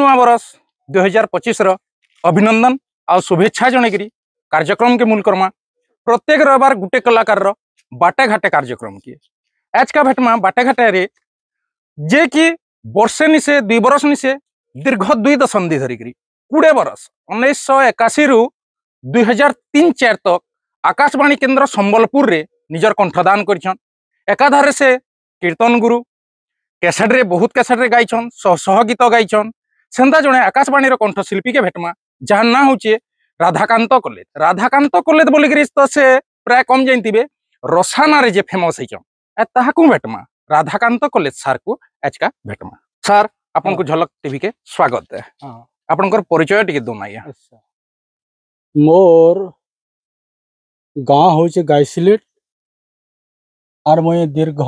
नुआ बरस 2025 अभिनंदन आ शुभेच्छा जनकरी कार्यक्रम के मूल करमा। प्रत्येक रविवार गुटे कलाकार बाटे घाटे कार्यक्रम किए आज का भेटमा बाटे घाटे रे जे कि वर्षे निशे 2 बरस निशे दीर्घ 2 दशंधि धरिकी 20 बरस 1981 रु 2003-4 तक आकाशवाणी केन्द्र संबलपुर रे निजर कंठदान कर एकाधारे से कीर्तन गुरु कैसेट रे बहुत कैसेट रे गायछन सह गीत गायछन सेंदा जड़े आकाशवाणी कंठशिल्पी के भेटमा जहाँ ना हूँ राधाकांत कलेद बोलिक तो से प्राय कम जानते रसाना रे जे फेमस होचन भेटमा राधाकांत कलेद सार को आज का भेटमा। सार आपन को झलक टीवी के स्वागत है। आपनकर परिचय टिके दोनाइया। मोर गाँव होचे गायसिलेट और मैं दीर्घ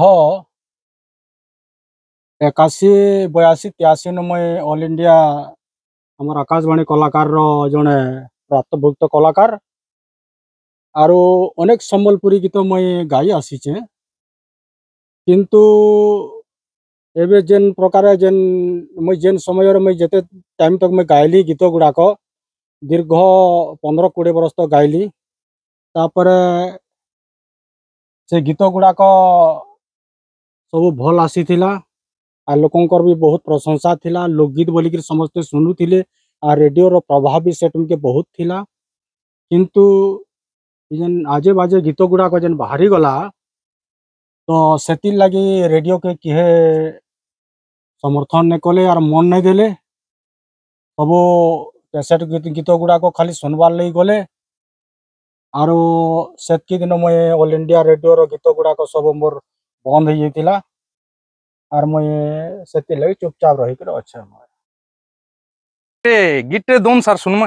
81, 82, 83 न मैं ऑल इंडिया हमार आकाशवाणी कलाकार जड़े प्राप्तभुक्त कलाकार और अनेक संबलपुरी गीत मैं गाई आसीचे किंतु एबे जेन प्रकार जेन मैं जेन समय मैं जेते टाइम तक मैं गायली गीत गुड़ाक दीर्घ 15-20 बरस तक गायली तापर से गीत गुड़ाक सब भल आसी आ लोकंकर भी बहुत प्रशंसा थिला। लोकगीत बोलिक समस्ते शुणुले आ रेडियो रो प्रभाव भी सेट में बहुत थिला किंतु जेन आजे बाजे गीत गुड़ाक जेन बाहरी गला तो सेति लगी रेडियो के किहे समर्थन नहीं कले और मन नहीं देले सब कैसेट गीत गुड़ाक खाली सुनबार लगी गले और सेतकी दिन मैं ऑल इंडिया रेडियो रो गीत गुड़ाक सब मोर बंद हो जाता और मैं सेति लगी चुपचाप रही कर अच्छा गीत दोन सार सुनमा।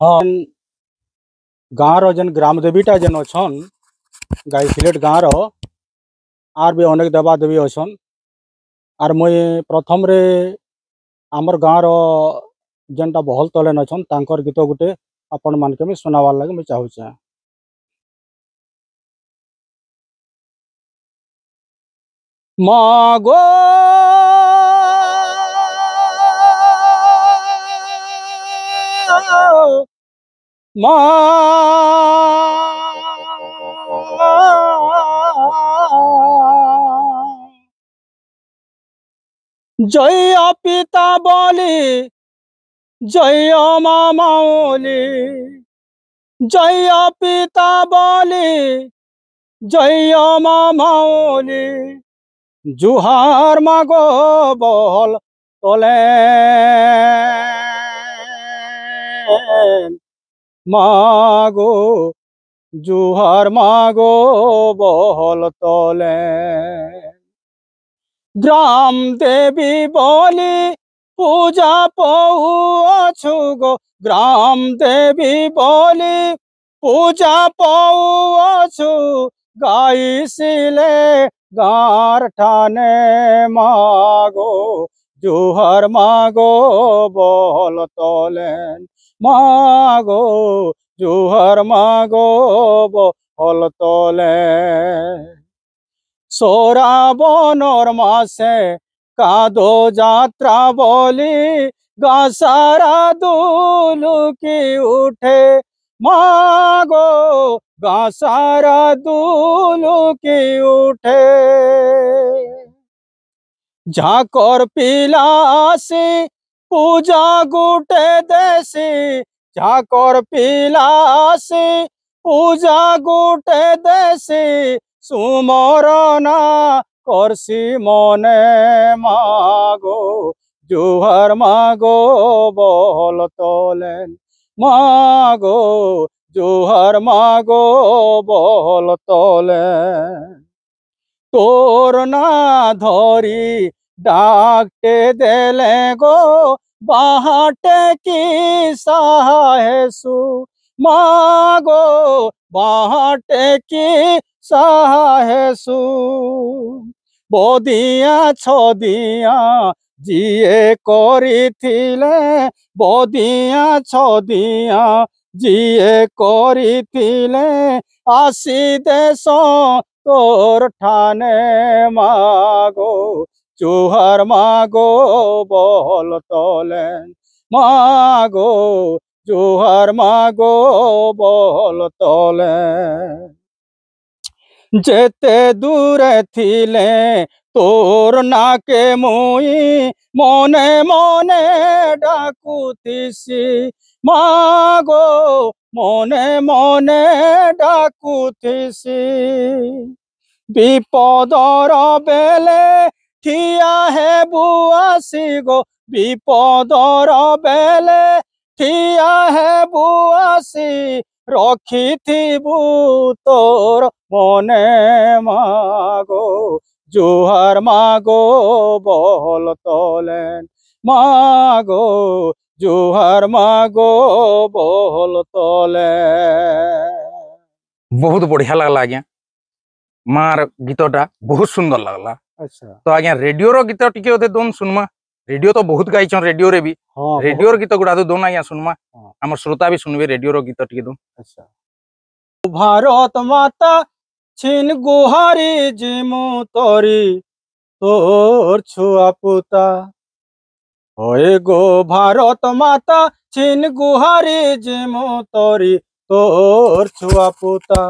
हाँ गाँव रो जन ग्राम देवीटा जन अच्छन गायसिलेट गाँव रो आर भी अनेक देवा देवी अच्छन और मैं प्रथम रे आमर गाँव रो जेनटा बहल तलेन अच्छन तांकर गीत गुटे आपण मान के मैं सुनावार लगे मैं चाहूचे। मागो मा जय पिता बोली जय मामाली जय पिता बोली जय मामाली जुहार मागो बोल तोले मागो जुहार मागो बोल तोले ग्राम देवी बोली पूजा पौछु गो ग्राम देवी बोली पूजा पौछु गायसिले गार ठाने मागो जुहर मागो बोल तोलेन मागो जुहर मागो बोल तोलेन सोरा बनर मासे कादो जात्रा बोली गासारा दुलुकी उठे मागो गासारा दुलुकी उठे झाकर पिलासी पूजा गुटे देसी झाकर पिलासी पूजा गुटे देसी सुमरना करसी मने मागो जुहर मागो बोल तोलेन मागो जुहर मागो बोल तोलेन तोर ना धरी डाकटे देले गो बाहटे की सहायसु मागो बाहटे की सहायसु बदिया छदिया जिए करी थिले बदिया छदिया जिए करी थिले आसी देश तोर ठाने मागो জোহার মাগো বল তোলেন মাগো জোহার মাগো বল তোলেন যেতে দূরে থিলে তোর নাকে মুই মনে মনে ডাকুতিছি মাগো মনে মনে ডাকুতিছি বিপদর বেলে ঠিয়া হেবু আসি গো বিপদর বেলে ঠিয়া হেবু আসি রখিথিবু তোর মনে মাগো জোহার মাগো বল তোলেন মাগো জোহার মাগো বল তোলেন। बहुत बढ़िया लगला आज्ञा मार गीतटा बहुत सुंदर लगला। अच्छा तो आज्ञा रेडियो रो गीत टिके ओदे दोन सुनमा रेडियो तो बहुत गाइछन रेडियो रे भी हाँ रेडियो रो गीत गुडा तो दोन आज्ञा सुनमा हाँ। हमर श्रोता भी सुनबे रेडियो रो गीत टिके दोन। अच्छा भारत माता छिन गुहारी जिमु तोरी तोर छुआ पुता होए गो भारत माता छिन गुहारी जिमु तोरी तोर छुआ पुता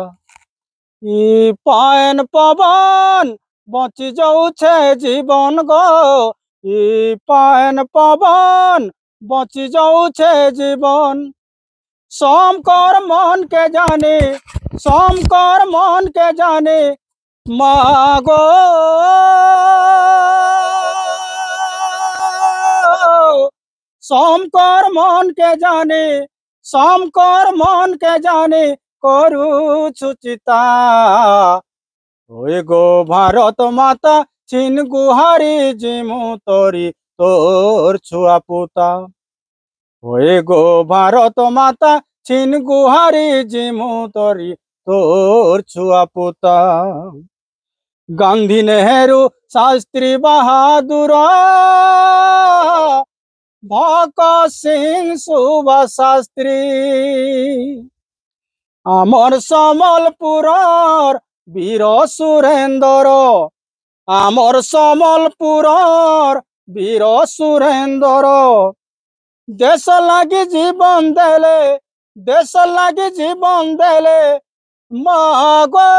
इ पायन पवन बची जाऊछे जीवन गो इ पायन पवन बची जाऊछे जीवन सोमकर मन के जाने सोमकर मन के जाने मागो सोमकर मन के जाने सोमकर मन के जाने करू सुचिता ओए गो भारत माता छिन गुहारी जिमु तोरी तोर छुआ पुता होए गो भारत माता छिन गुहारी जिमु तोरी तोर छुआ पुता गांधी नेहरू शास्त्री बहादुर भगत सिंह सुभाष शास्त्री आमर समलपुरर वीर सुरेंद्र आमर समलपुरर वीर सुरेंद्र देश लागी जीवन देले देश लागी जीवन देले मागो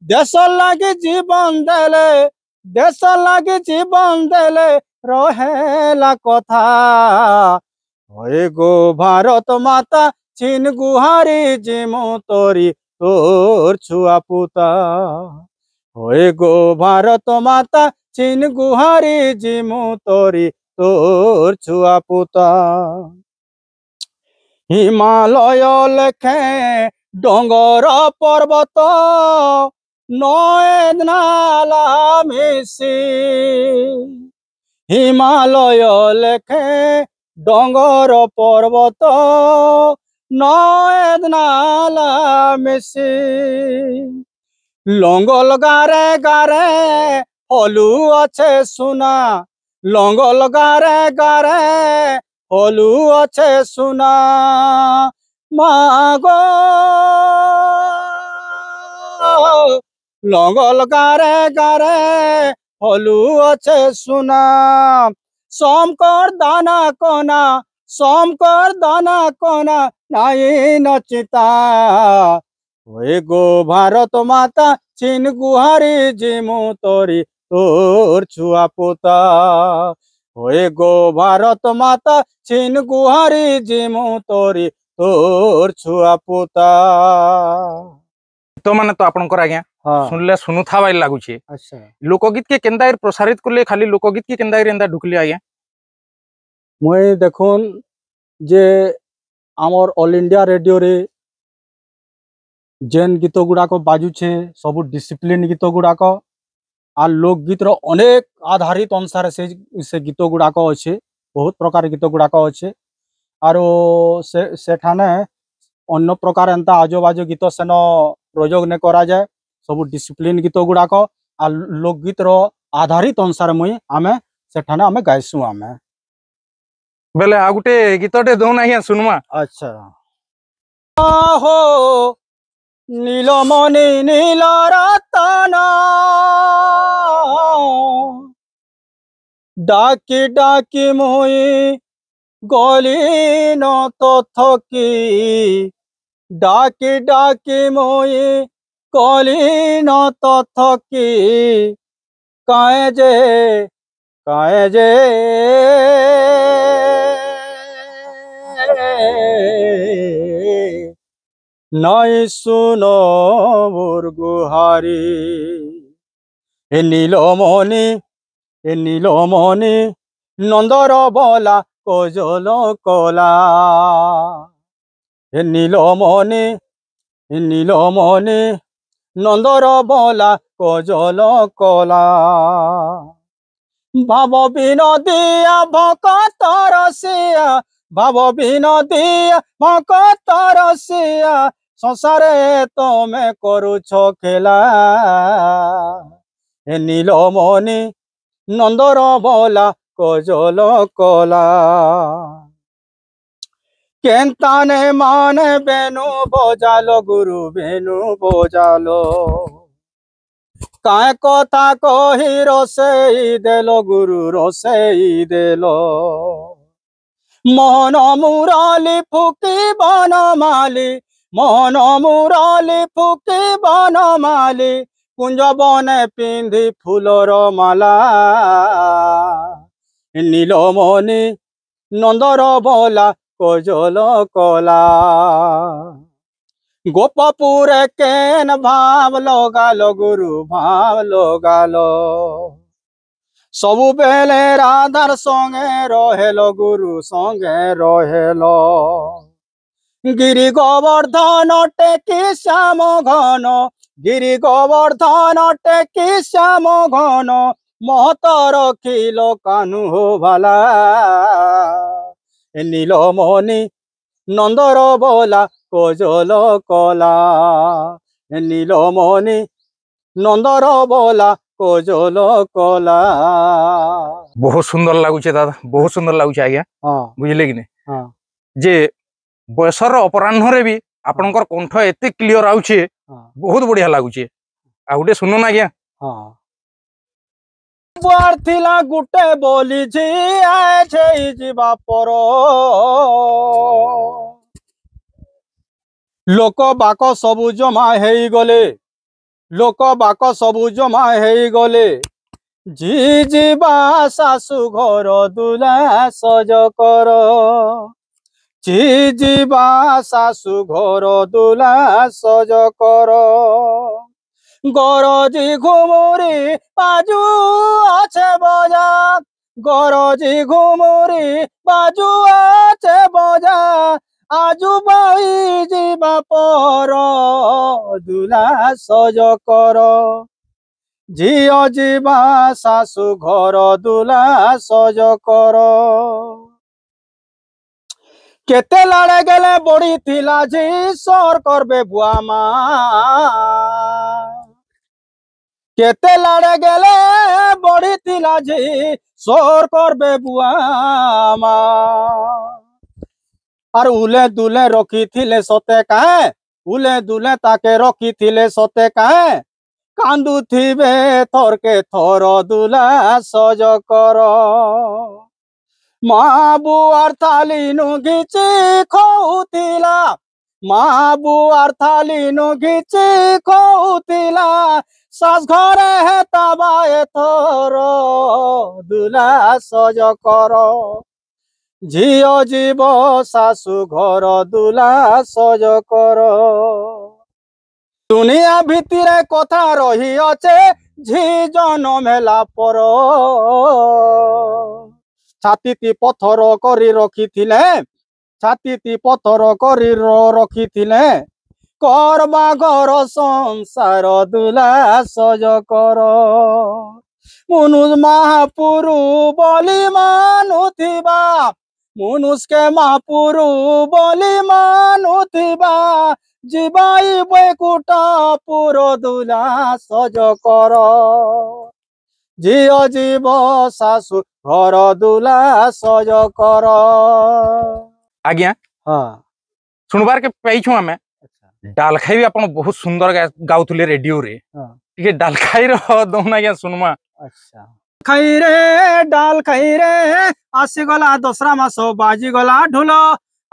देश लागी जीवन देले देश लागी जीवन देले रहेला कथा होए गो भारत माता छिन गुहारी जिमु तोरी तोर छुआ पुता होए गो भारत माता छिन गुहारी जिमु तोरी तोर छुआ पुता हिमालय लेखे डोंगर पर्वत नय नाला मिसी हिमालय लेखे डोंगर पर्वत नय नाला मिसी लंगल गारे गारे हलु अच्छे सुना लंगल गारे गारे हलु अच्छे सुना मागो लंगल गारे गारे हलु अच्छे सुना सोमकर दाना कोना सोमकर दाना कोना नाई नचिता होए गो भारत माता छिन गुहारी जिमु तोरी तोर छुआ पुता होए गो भारत माता छिन गुहारी जिमु तोरी तोर छुआ पुता। तो माने तो आपनकर आज्ञा हाँ सुनले सुनु था बाई लागुछे। अच्छा लोकगीत के केंदा प्रसारित करले खाली लोकगीत के केंदा एंदा ढुकली आज्ञा मुई देखुन जे आमर ऑल इंडिया रेडियो रे जेन गीत गुड़ाक बाजुछे सब डिसिप्लिन गीत गुड़ाक आ लोकगीत रो अनेक आधारित अनुसार से गीत गुड़ाक अच्छे बहुत प्रकार गीत गुड़ाक अच्छे आरो से ठाने अन्य प्रकार एंता आजो बाजो गीत सेन प्रयोग ने करा जाए सब डिसिप्लिन गीत गुड़ाक आ लोकगीत रो आधारित अनुसार मुई आमे से ठाने आमे गाइसु आमे बेले आ गुटे गीतटे दोन आज्ञा सुनमा। अच्छा हो নীলমণি নীল রতন ডাকি ডাকি মই গলি ন তথকি ডাকি ডাকি মই গলি ন তথকি কায়ে যে নাই শুনো মোর গুহারি এ নীলমণি নন্দর বলা কজল কলা এ নীলমণি নন্দর বলা কজল কলা ভাব বিনোদিয়া ভকত রসিয়া ভাব বিনোদিয়া ভকত রসিয়া সংসারে তমে করুছ খেলা এ নীলমণি নন্দর বলা কজল কলা কেন্তানে মানে বেনু বজালো গুরু বেনু বজালো কায় কথা কহি রসেই দেল গুরু রসেই দেল মোহন মুরালি ফুকি বনমালি মোহন মুরালি ফুকি বনমালি কুঞ্জ বনে পিন্ধি ফুলর মালা নীলমণি নন্দর বলা কজল কলা গোপপুরে কেন ভাব লগালো গুরু ভাব লগালো सबुबेले राधार संगे रहेलो गुरु संगे रहेलो गिरि गोवर्धन टेकी श्याम घन गिरि गोवर्धन टेकी श्याम घन महत रखिलो कानु हो भाला नीलमणि नंदर बोला कजल कला नीलमणि नंदर बोला कजल कला बहुत सुंदर लगुचे दादा बहुत सुंदर लगुचे आज्ञा बुझले कि नहीं जे बयसर अपराह्न भी आपनकर कंठ एते क्लियर आउचे बहुत बढ़िया लगुचे आ गुटे सुनो ना आज्ञा बुआर थिला गुटे बोली जी आए छे जीवा परो लोक बाक सबु जमा हेई गले लोक बाक सबु जमा हेई गले जी जीवा सासु घर दुला सज कर जी जीवा सासु घर दुला सज कर गरजी घुमुरी बाजू আছে बजा गरजी घुमुरी बाजू আছে बजा आजू बाई जीवा पर दुला सज कर झियो जीवा सासु घर दुला सज कर केते लाड़े गेले बड़ी थिला जी सर करबे बुआ मा केते लाड़े गेले बड़ी थिला जी सर करबे बुआ मा और उले दुले रखी थिले सते काहे उले दुले ताके रखी थिले सते काहे कांदु थिबे थर के थर दुला सज कर माँ बुआर थाली नु घिची खौथिला माँ बुआर थाली नु घिची खौथिला सास घरे है तबाए थर दुला सज कर झियो जीव सासु घर दुला सज कर दुनिया भितरे कथा रही अचे झी जनम हेला पर छाती पत्थर करी रखी थिले छाती पत्थर करी रखी थिले करबा घर संसार दुला सज कर मुनुष महापुरु बलि मानुथिबा मुनुष के महापुरु बलि मानुथिबा जीवाई बैकुटा पुर दुला सज कर झियो जीव सासु घर दुला सज कर आज्ञा हाँ सुनबार के पाइछु हमें डालखाई भी आपण बहुत सुंदर गाउथुले रेडियो रे हाँ। टिके डालखाई रो दोना क्या सुनमा। अच्छा खाई रे डाल खाई रे आसी गला दसरा मासो बाजी गला ढोल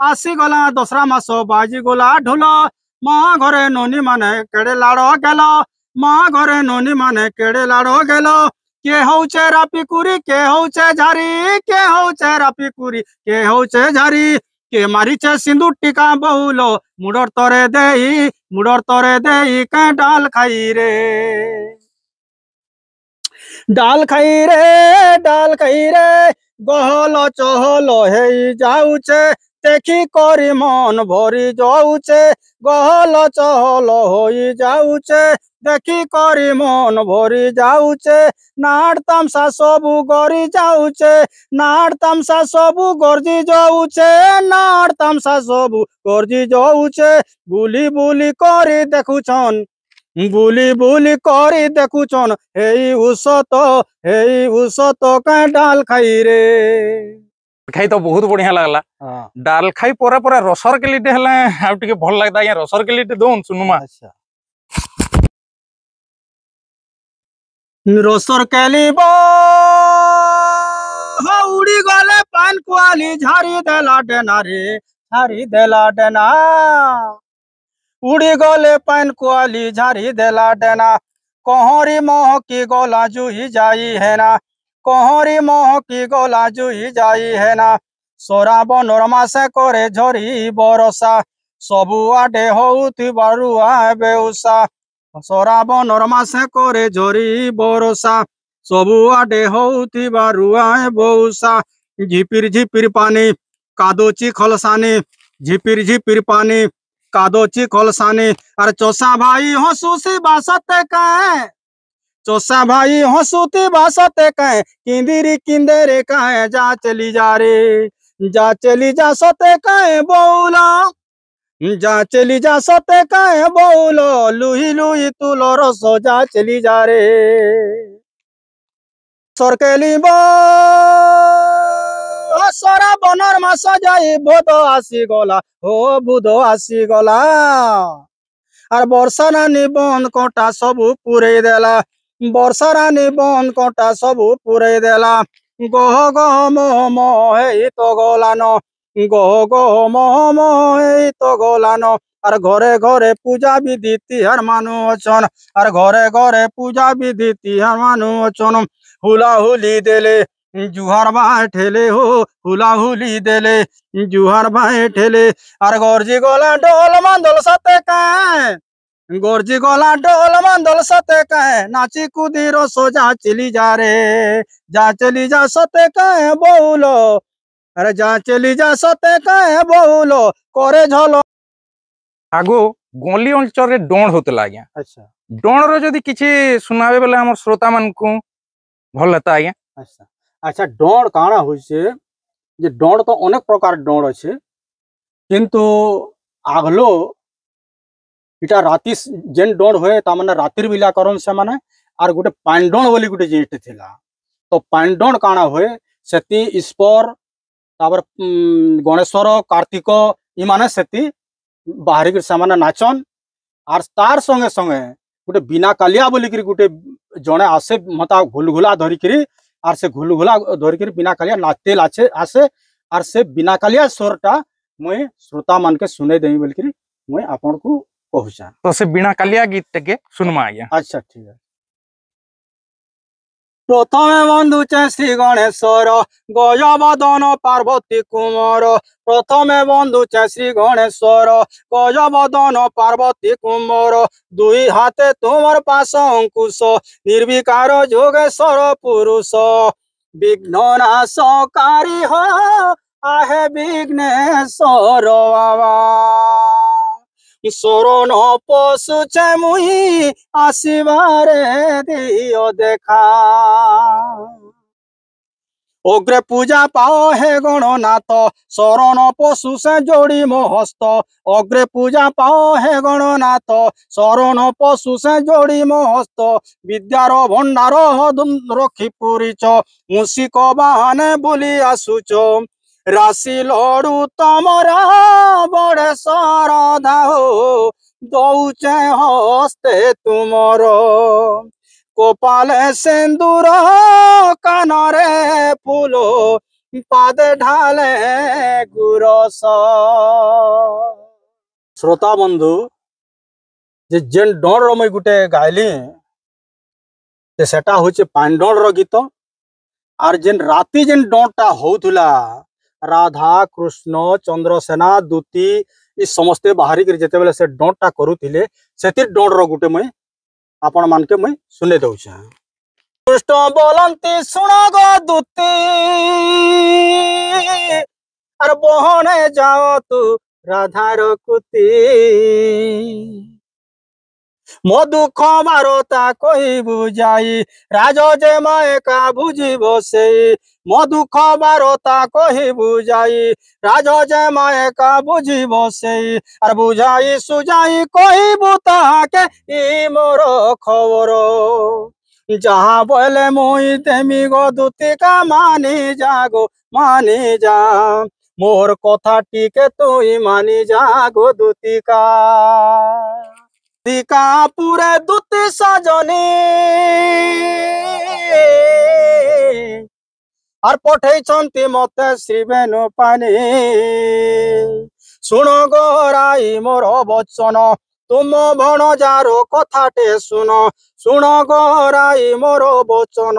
आसी गला दसरा मासो बाजी गला ढोल माँ घरे नोनी माने केड़े लाड़ो गेल माँ घरे नोनी माने केड़े लाड़ो गेल के होचे रापिकुरी के होचे झारी के होचे रापिकुरी के होचे झारी के मारिचे सिंदूर टीका बहुलो मुडर तरे देई के डाल खाई रे डाल खाई रे गहल चहल हे जाऊचे देखी करी मन भरी जाऊचे गहल चहल हो जाऊचे देखी करी मन भरी जाऊचे नाड़ तामसा सबू गरी जाऊचे नाड़ तामसा सबू गरजी जाऊचे नाड़ तामसा सबू गरजी जाऊचे बुली बुली करी देखुछन बुली बुली करी देखुछन हेई उस तो का डाल खाई रे खाई तो बहुत बढ़िया लगला। हाँ। डाल खाई पोरा पोरा रसर के लिटे हला अब टिके भल लगदा या रसर के लिटे दोन सुनुमा। अच्छा रसर केली उड़ी गले पान कुआली झारी देला डेना रे झारी देला डेना उड़ी गले पान कुआली झारी देला डेना कोहरी मोह की गोला जुही जाई है ना कोहरी मोह की गोला जुही जाई है ना सोरा बनोरमा से करे झरी बरसा सबु आडे होउथि बारुआ बेउसा सोरा बनोरमा से करे झरी बरसा सबु आडे होउथि बारुआ बेउसा झिपिर झिपिर पानी कादोची खलसानी झिपिर झिपिर पानी कादोची खलसानी अरे चोसा भाई हंसुसी बासते कहे चोसा भाई हंसुती बासते कहे किंदिरी किंदेरे कहे जा चली जा रे जा चली जा सते कहे बौला जा चली जा सते कहे बौलो लुही लुही तुलो रसो जा चली जा रे सरकेली सरा बनर मास जाई बोध आसी गला हो बुध आसी गला आर वर्षा रानी बंद कोटा सबू पुरे देला वर्षा रानी बंद कोटा सबू पुरे देला गह गह मोह मोह तो गलानो गह गह मोह मोह तो गलानो आर घरे घरे पूजा विधि तिहार मानु अछन आर घरे घरे पूजा विधि तिहार मानु अछन हुला हुली देले जुहार बाय ठेले हो हुला हुली देले जुहार बाय ठेले आर गरजी गला ढोल मांदल सते कहे गरजी गला ढोल मांदल सते कहे नाची कूदी रसो जा चली जा रे जा चली जा सते कहे बहुलो अरे जा चली जा सते कहे बहुलो करे झलो आगो गोली अंचल रे डोण होतला आज्ञा। अच्छा डोण रो जदी किछि सुनाबे बेले हमर श्रोता मन को भल लता आज्ञा। अच्छा अच्छा डोण काना होइसे जे डोण तो अनेक प्रकार डोण अछि किंतु आगलो इटा राति जेन डोण होए ता माने रातिर बिला करन से माने आर गुटे पांडोण बोली गुटे जेट थिला तो पांडोण काना होए सेति ईश्वर तापर गणेश्वर कार्तिक इ माने सेति बाहरी के सामान नाचन आर तार संगे संगे गुटे बिना कालिया बोली कि गुटे जणे आसे मता घुलघुला धरि करी आर से घुलघुला धरि करी बिना कालिया नाचते लाचे आसे आर से बिना कालिया स्वरटा मुई श्रोता मान के सुने देई बोल करी मुई आपन को कहूचा तो से बिना कालिया गीत के सुनमा आज्ञा। अच्छा ठीक है प्रथमे बंधुचे श्री गणेश्वर गजबदन पार्वती कुमार प्रथमे बंधुचे श्री गणेश्वर गजबदन पार्वती कुमार दुई हाथे तुमर पास अंकुश निर्विकार जोगेश्वर पुरुष विघ्न नाशकारी हो आहे विघ्नेश्वर बाबा शरण पशुचे मुई आसबारे दियो देखा अग्रे पूजा पाओ हे गणनाथ शरण पशु से जोड़ी मो हस्त अग्रे पूजा पाओ हे गणनाथ शरण पशु से जोड़ी मो हस्त विद्यार भंडार रखी पुरीच मूषिक बाहने बुली आसुच राशि लड़ू तमरा बड़े सरधा हो दौचे हस्ते तुमर कपाले सिंदूर कानरे फूल पादे ढाले गुरस। श्रोता बंधु जे जेन डर मुई गुटे गायली सेटा होचे पांडर गीत आर जेन राती जेन डरटा होउथुला राधा कृष्ण चंद्रसेना दूती ई समस्ते बाहरी कर जेते बेले से डरटा करूथिले सेतिर डर गुटे मुई आपण मानके मुई सुने दउछा। कृष्ण बोलंती सुन गो दूती आर बहने जाओ तू राधार कुती मो दुख बारता कही बुझाई राज जे मायका बुझी बसे मो दुख बारता कही बुझाई राज जे मायका बुझी बसे आर बुझाई सुझाई कही बुता के ई मोर खबर जहाँ बोले मुई तेमी गो दूतिका मानी जा गो मानी जा मोर कथा टिके तुई मानी जा गो दूतिका। पूरे दूती सजनी आर पठे मते श्री बेनु पानी सुन गोराई मोर बचन तुम भणजार कथाटे सुन सुन गोराई मोर बचन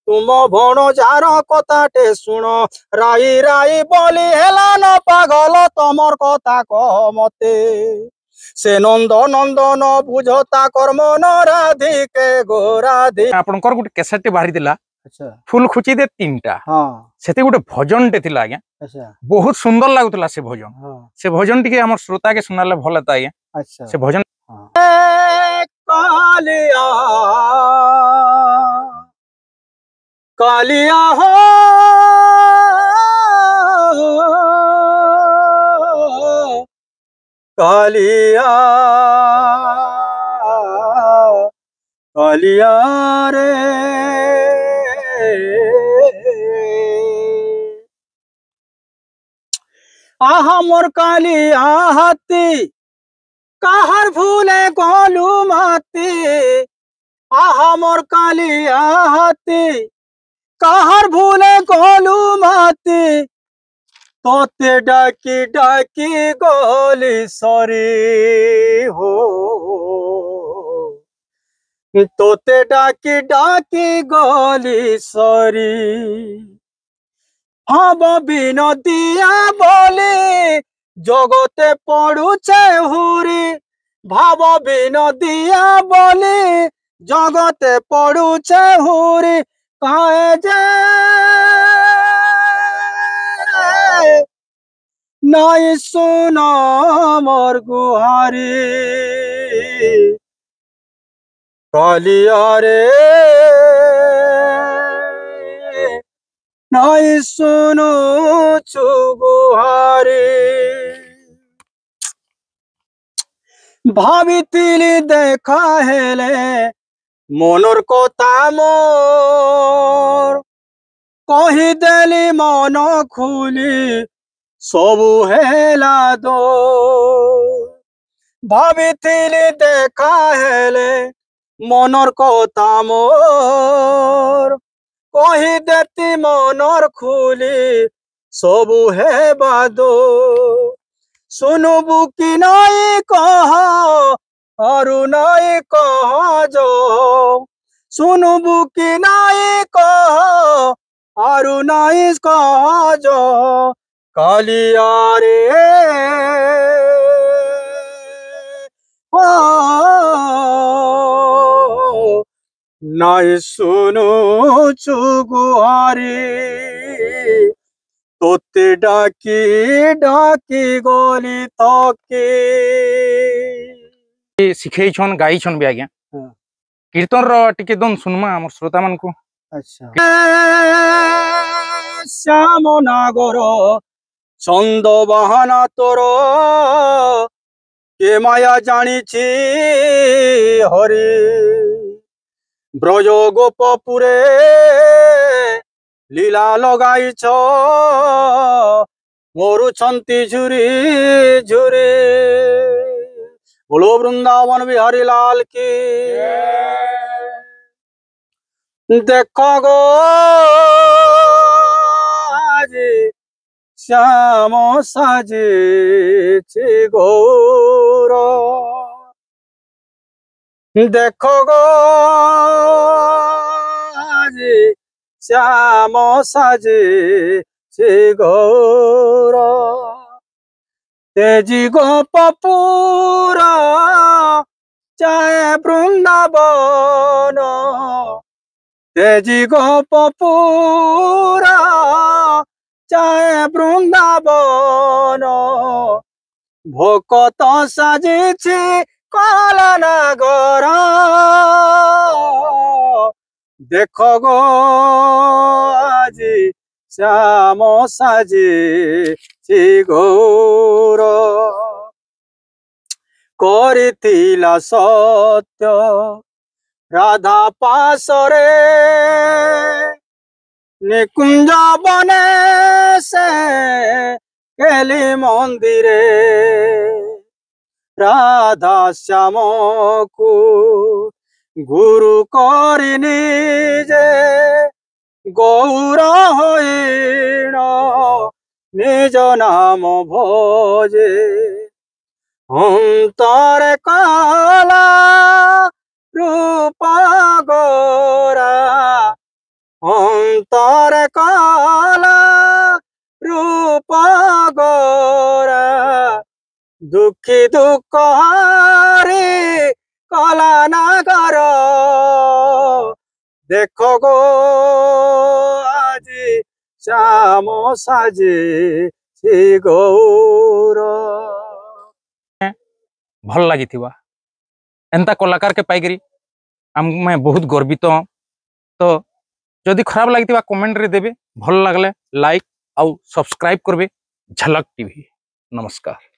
तुम भणजार कथाटे सुन राई राई बोली हेला न पागल तमर कथा कह मते से नंद नंदन बुझता कर्म न राधिके गो राधि। आपनकर गुटे कैसेट बाहरी दिला अच्छा फुल खुची दे तीनटा हां सेते गुटे भजन टे थिला आज्ञा अच्छा बहुत सुंदर लागुतला से भजन हां से भजन टिके हमर श्रोता के सुनाले भल हेता आज्ञा अच्छा से भजन कालिया कालिया हो कालिया कालिया रे आहा मोर कालिया हाथी काहर भूले गोलू माती आहा मोर कालिया हाथी काहर भूले गोलू माती तोते डाकी डाकी गोली सरी हो तोते डाकी डाकी गोली सरी हम बिनदिया बोली जगते पड़ुचे हुरी भाव बिनदिया बोली जगते पड़ुचे हुरी कहे जे नाई सुन मोर गुहारी कालिया रे नाई सुनु छु गुहारी भावितिली देखा हेले मनर कथा मोर कही देली मन खुली सबु हेला दो भावितिली देखा हेले मनर कथा मोर कही देती मनर खुली सबु हे बादो सुनुबु कि नहीं कह अरु नहीं कह जो सुनुबु कि नहीं कह अरु नहीं कह जो कालिया रे ओ नाई सुनु छु गुहारी तोते डाकी डाकी गोली थके शिखै छन गाई छन भी आज्ञा कीर्तन रो टिके दन सुनमा हमर श्रोता मन को। अच्छा श्याम नागर छंद बहाना तोर के माया जानी छी हरि ब्रज गोपपुरे लीला लगाइछ मोरु छंती झुरी झुरी बोलो वृंदावन बिहारी लाल की। देखो गो आज श्याम साजे गौर। देखो गो आज श्याम साजे गौर। तेजी गोपपुर चाहे बृंदावन। तेजी गोपपुर चाहे बृंदावन। भोकत साजिछि कलनगर। देखो गो आज श्याम साजे गौर। करिथिला सत्य राधा पासरे निकुंज बने से केली मंदिरे। राधा श्याम को गुरु करि निजे गौर होइन निज नाम भोजे। अंतर काला रूप गोरा। अंतर काला रूप गोरा। दुखी दुख हारी कला नगर। देखो गो आज श्याम साजे गौर। भल लगी एंता कलाकार के पाइकरी मैं बहुत गर्वित हाँ। तो जदि खराब लगी कमेंट रे देवे, भल लगले लाइक आउ सब्सक्राइब करबे झलक टीवी। नमस्कार।